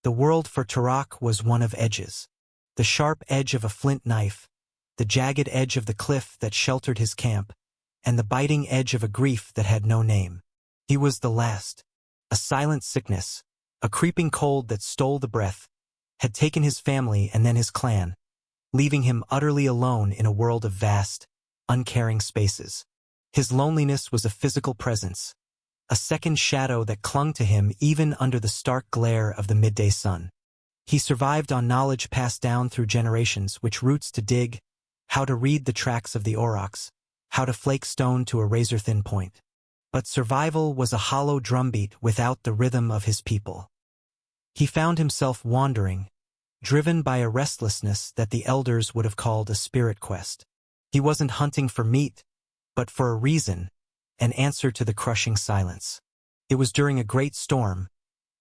The world for Tarak was one of edges. The sharp edge of a flint knife, the jagged edge of the cliff that sheltered his camp, and the biting edge of a grief that had no name. He was the last. A silent sickness, a creeping cold that stole the breath, had taken his family and then his clan, leaving him utterly alone in a world of vast, uncaring spaces. His loneliness was a physical presence, a second shadow that clung to him even under the stark glare of the midday sun. He survived on knowledge passed down through generations, which roots to dig, how to read the tracks of the aurochs, how to flake stone to a razor-thin point. But survival was a hollow drumbeat without the rhythm of his people. He found himself wandering, driven by a restlessness that the elders would have called a spirit quest. He wasn't hunting for meat, but for a reason, an answer to the crushing silence. It was during a great storm,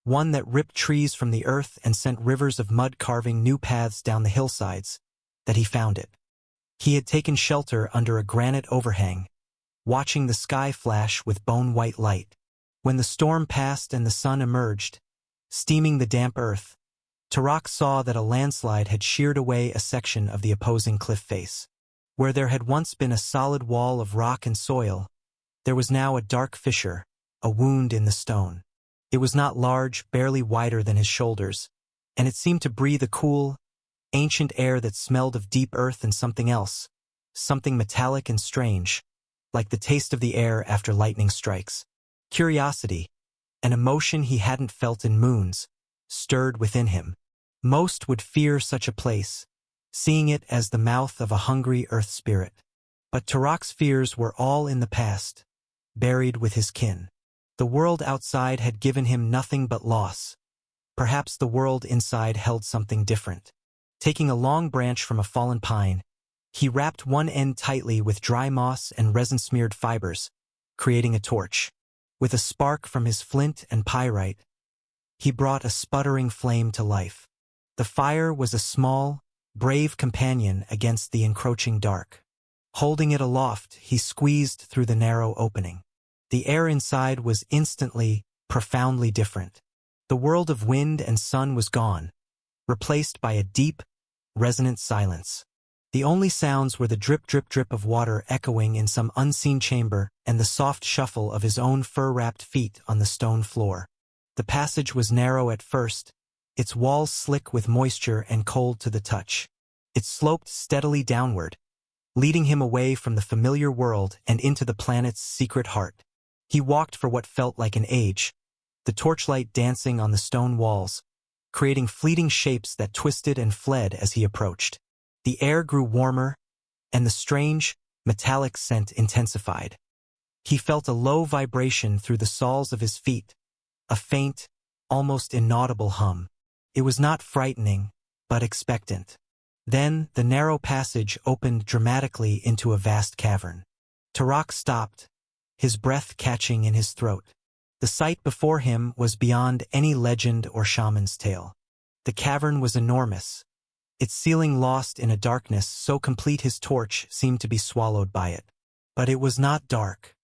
one that ripped trees from the earth and sent rivers of mud carving new paths down the hillsides, that he found it. He had taken shelter under a granite overhang, watching the sky flash with bone-white light. When the storm passed and the sun emerged, steaming the damp earth, Tarak saw that a landslide had sheared away a section of the opposing cliff face. Where there had once been a solid wall of rock and soil, there was now a dark fissure, a wound in the stone. It was not large, barely wider than his shoulders, and it seemed to breathe a cool, ancient air that smelled of deep earth and something else, something metallic and strange, like the taste of the air after lightning strikes. Curiosity, an emotion he hadn't felt in moons, stirred within him. Most would fear such a place, seeing it as the mouth of a hungry earth spirit. But Tarak's fears were all in the past, buried with his kin. The world outside had given him nothing but loss. Perhaps the world inside held something different. Taking a long branch from a fallen pine, he wrapped one end tightly with dry moss and resin-smeared fibers, creating a torch. With a spark from his flint and pyrite, he brought a sputtering flame to life. The fire was a small, brave companion against the encroaching dark. Holding it aloft, he squeezed through the narrow opening. The air inside was instantly, profoundly different. The world of wind and sun was gone, replaced by a deep, resonant silence. The only sounds were the drip, drip, drip of water echoing in some unseen chamber and the soft shuffle of his own fur-wrapped feet on the stone floor. The passage was narrow at first, its walls slick with moisture and cold to the touch. It sloped steadily downward, leading him away from the familiar world and into the planet's secret heart. He walked for what felt like an age, the torchlight dancing on the stone walls, creating fleeting shapes that twisted and fled as he approached. The air grew warmer, and the strange, metallic scent intensified. He felt a low vibration through the soles of his feet, a faint, almost inaudible hum. It was not frightening, but expectant. Then the narrow passage opened dramatically into a vast cavern. Tarak stopped, his breath catching in his throat. The sight before him was beyond any legend or shaman's tale. The cavern was enormous, its ceiling lost in a darkness so complete his torch seemed to be swallowed by it. But it was not dark.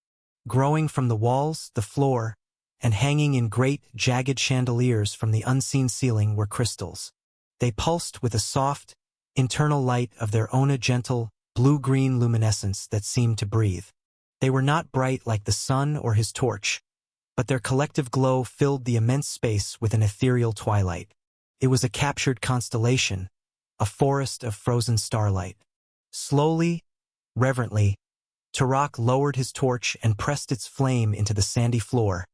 Growing from the walls, the floor, and hanging in great, jagged chandeliers from the unseen ceiling were crystals. They pulsed with a soft, internal light of their own, a gentle, blue-green luminescence that seemed to breathe. They were not bright like the sun or his torch, but their collective glow filled the immense space with an ethereal twilight. It was a captured constellation, a forest of frozen starlight. Slowly, reverently, Tarak lowered his torch and pressed its flame into the sandy floor,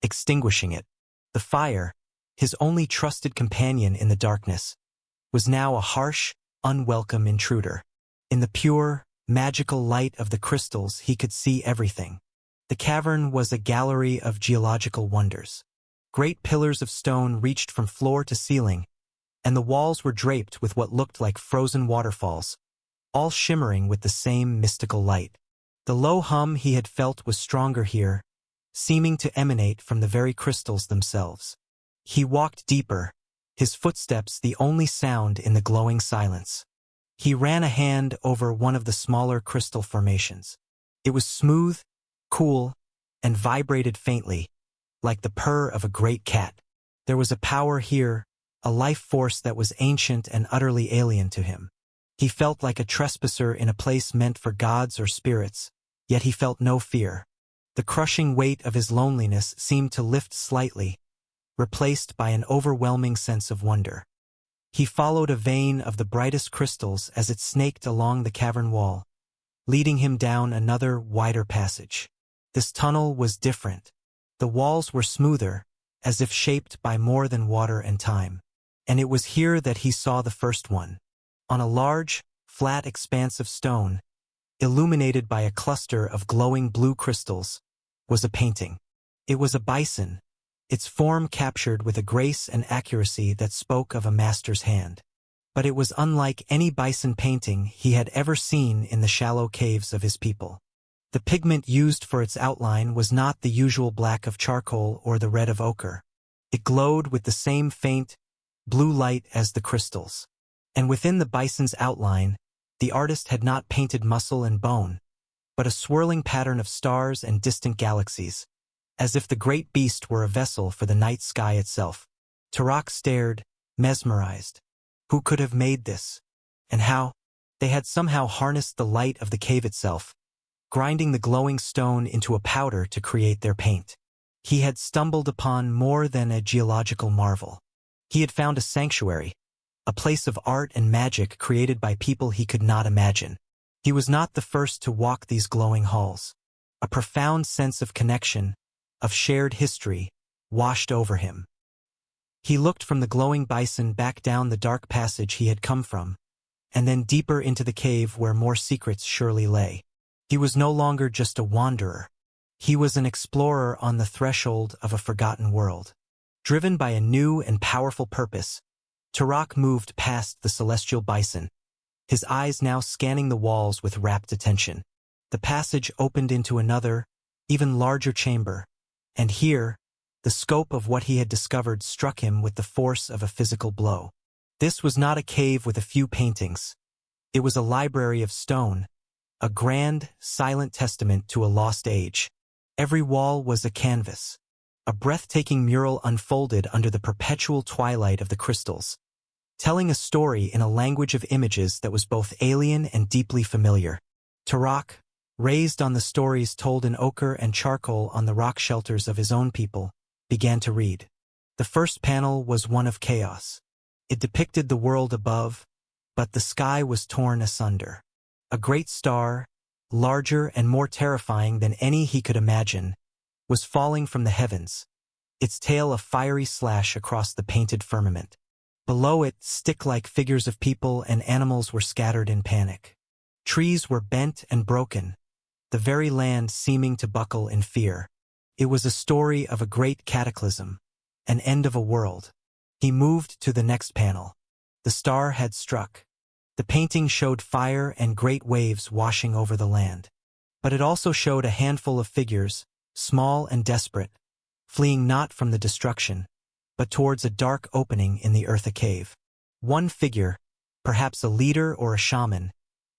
extinguishing it. The fire, his only trusted companion in the darkness, was now a harsh, unwelcome intruder. In the pure, magical light of the crystals he could see everything. The cavern was a gallery of geological wonders. Great pillars of stone reached from floor to ceiling, and the walls were draped with what looked like frozen waterfalls, all shimmering with the same mystical light. The low hum he had felt was stronger here, seeming to emanate from the very crystals themselves. He walked deeper, his footsteps the only sound in the glowing silence. He ran a hand over one of the smaller crystal formations. It was smooth, cool, and vibrated faintly, like the purr of a great cat. There was a power here, a life force that was ancient and utterly alien to him. He felt like a trespasser in a place meant for gods or spirits, yet he felt no fear. The crushing weight of his loneliness seemed to lift slightly, replaced by an overwhelming sense of wonder. He followed a vein of the brightest crystals as it snaked along the cavern wall, leading him down another, wider passage. This tunnel was different. The walls were smoother, as if shaped by more than water and time. And it was here that he saw the first one. On a large, flat expanse of stone, illuminated by a cluster of glowing blue crystals, was a painting. It was a bison, its form captured with a grace and accuracy that spoke of a master's hand. But it was unlike any bison painting he had ever seen in the shallow caves of his people. The pigment used for its outline was not the usual black of charcoal or the red of ochre. It glowed with the same faint, blue light as the crystals. And within the bison's outline, the artist had not painted muscle and bone, but a swirling pattern of stars and distant galaxies, as if the great beast were a vessel for the night sky itself. Tarak stared, mesmerized. Who could have made this? And how? They had somehow harnessed the light of the cave itself, grinding the glowing stone into a powder to create their paint. He had stumbled upon more than a geological marvel. He had found a sanctuary, a place of art and magic created by people he could not imagine. He was not the first to walk these glowing halls. A profound sense of connection, of shared history, washed over him. He looked from the glowing bison back down the dark passage he had come from, and then deeper into the cave where more secrets surely lay. He was no longer just a wanderer. He was an explorer on the threshold of a forgotten world. Driven by a new and powerful purpose, Tarak moved past the celestial bison, his eyes now scanning the walls with rapt attention. The passage opened into another, even larger chamber, and here, the scope of what he had discovered struck him with the force of a physical blow. This was not a cave with a few paintings. It was a library of stone, a grand, silent testament to a lost age. Every wall was a canvas. A breathtaking mural unfolded under the perpetual twilight of the crystals, telling a story in a language of images that was both alien and deeply familiar. Tarak, raised on the stories told in ochre and charcoal on the rock shelters of his own people, began to read. The first panel was one of chaos. It depicted the world above, but the sky was torn asunder. A great star, larger and more terrifying than any he could imagine, was falling from the heavens, its tail a fiery slash across the painted firmament. Below it, stick-like figures of people and animals were scattered in panic. Trees were bent and broken, the very land seeming to buckle in fear. It was a story of a great cataclysm, an end of a world. He moved to the next panel. The star had struck. The painting showed fire and great waves washing over the land. But it also showed a handful of figures, small and desperate, fleeing not from the destruction, but towards a dark opening in the earth, a cave. One figure, perhaps a leader or a shaman,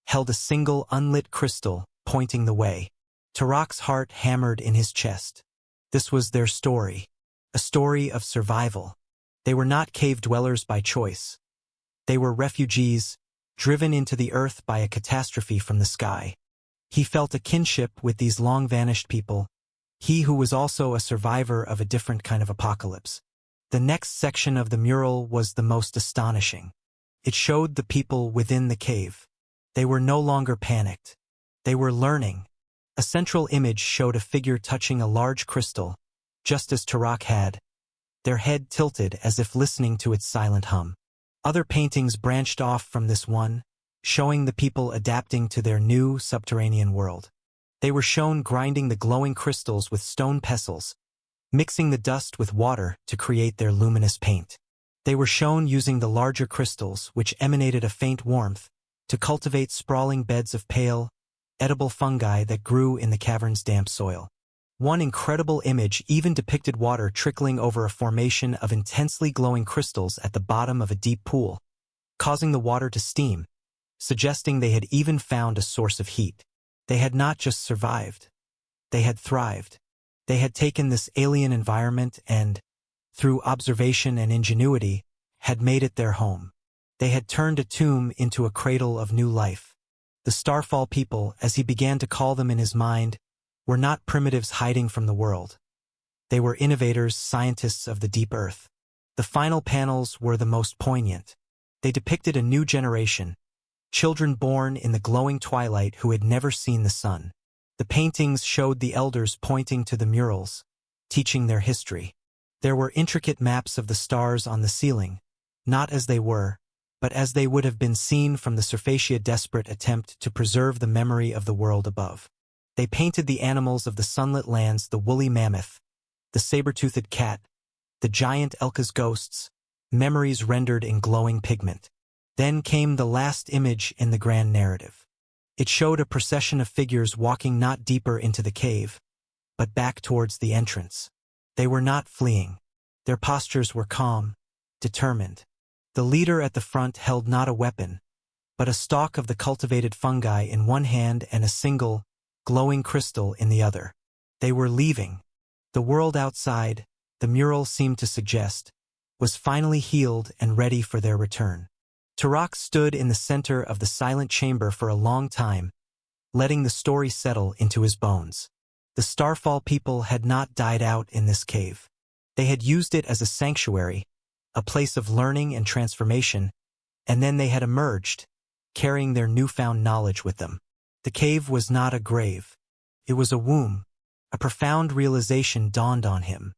held a single unlit crystal, pointing the way. Tarak's heart hammered in his chest. This was their story, a story of survival. They were not cave dwellers by choice. They were refugees, driven into the earth by a catastrophe from the sky. He felt a kinship with these long-vanished people, he who was also a survivor of a different kind of apocalypse. The next section of the mural was the most astonishing. It showed the people within the cave. They were no longer panicked. They were learning. A central image showed a figure touching a large crystal, just as Tarak had, their head tilted as if listening to its silent hum. Other paintings branched off from this one, showing the people adapting to their new subterranean world. They were shown grinding the glowing crystals with stone pestles, mixing the dust with water to create their luminous paint. They were shown using the larger crystals, which emanated a faint warmth, to cultivate sprawling beds of pale, edible fungi that grew in the cavern's damp soil. One incredible image even depicted water trickling over a formation of intensely glowing crystals at the bottom of a deep pool, causing the water to steam, suggesting they had even found a source of heat. They had not just survived. They had thrived. They had taken this alien environment and, through observation and ingenuity, had made it their home. They had turned a tomb into a cradle of new life. The Starfall people, as he began to call them in his mind, were not primitives hiding from the world. They were innovators, scientists of the deep earth. The final panels were the most poignant. They depicted a new generation, children born in the glowing twilight who had never seen the sun. The paintings showed the elders pointing to the murals, teaching their history. There were intricate maps of the stars on the ceiling, not as they were, but as they would have been seen from the Surfacia desperate attempt to preserve the memory of the world above. They painted the animals of the sunlit lands, the woolly mammoth, the saber-toothed cat, the giant Elka's ghosts, memories rendered in glowing pigment. Then came the last image in the grand narrative. It showed a procession of figures walking not deeper into the cave, but back towards the entrance. They were not fleeing. Their postures were calm, determined. The leader at the front held not a weapon, but a stalk of the cultivated fungi in one hand and a single, glowing crystal in the other. They were leaving. The world outside, the mural seemed to suggest, was finally healed and ready for their return. Turok stood in the center of the silent chamber for a long time, letting the story settle into his bones. The Starfall people had not died out in this cave. They had used it as a sanctuary, a place of learning and transformation, and then they had emerged, carrying their newfound knowledge with them. The cave was not a grave. It was a womb. A profound realization dawned on him.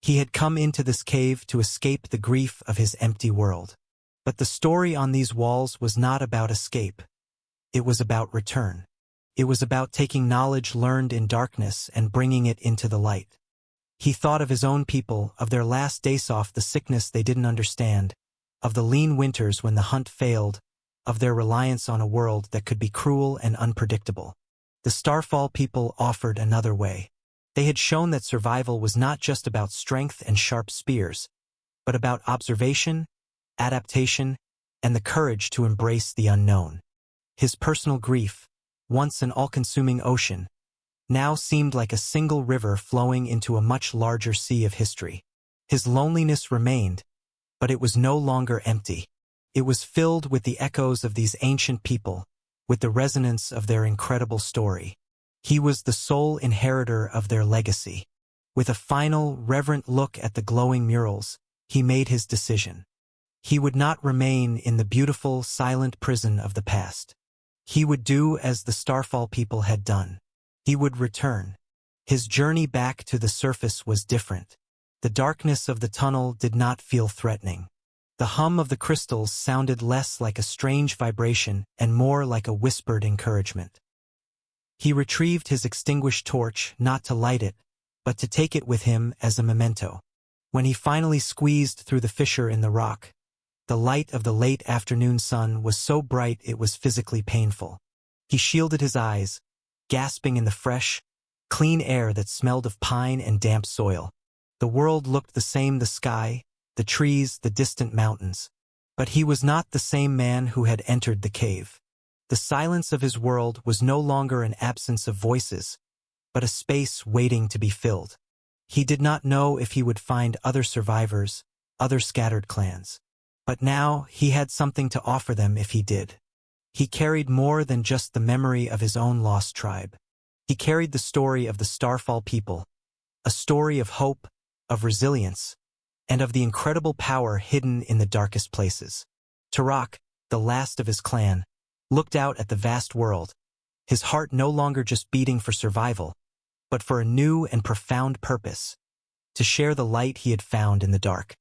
He had come into this cave to escape the grief of his empty world. But the story on these walls was not about escape. It was about return. It was about taking knowledge learned in darkness and bringing it into the light. He thought of his own people, of their last days off, the sickness they didn't understand, of the lean winters when the hunt failed, of their reliance on a world that could be cruel and unpredictable. The Starfall people offered another way. They had shown that survival was not just about strength and sharp spears, but about observation, adaptation, and the courage to embrace the unknown. His personal grief, once an all-consuming ocean, now seemed like a single river flowing into a much larger sea of history. His loneliness remained, but it was no longer empty. It was filled with the echoes of these ancient people, with the resonance of their incredible story. He was the sole inheritor of their legacy. With a final, reverent look at the glowing murals, he made his decision. He would not remain in the beautiful, silent prison of the past. He would do as the Starfall people had done. He would return. His journey back to the surface was different. The darkness of the tunnel did not feel threatening. The hum of the crystals sounded less like a strange vibration and more like a whispered encouragement. He retrieved his extinguished torch not to light it, but to take it with him as a memento. When he finally squeezed through the fissure in the rock, the light of the late afternoon sun was so bright it was physically painful. He shielded his eyes, gasping in the fresh, clean air that smelled of pine and damp soil. The world looked the same, the sky, the trees, the distant mountains. But he was not the same man who had entered the cave. The silence of his world was no longer an absence of voices, but a space waiting to be filled. He did not know if he would find other survivors, other scattered clans. But now he had something to offer them if he did. He carried more than just the memory of his own lost tribe. He carried the story of the Starfall people, a story of hope, of resilience, and of the incredible power hidden in the darkest places. Turok, the last of his clan, looked out at the vast world, his heart no longer just beating for survival, but for a new and profound purpose, to share the light he had found in the dark.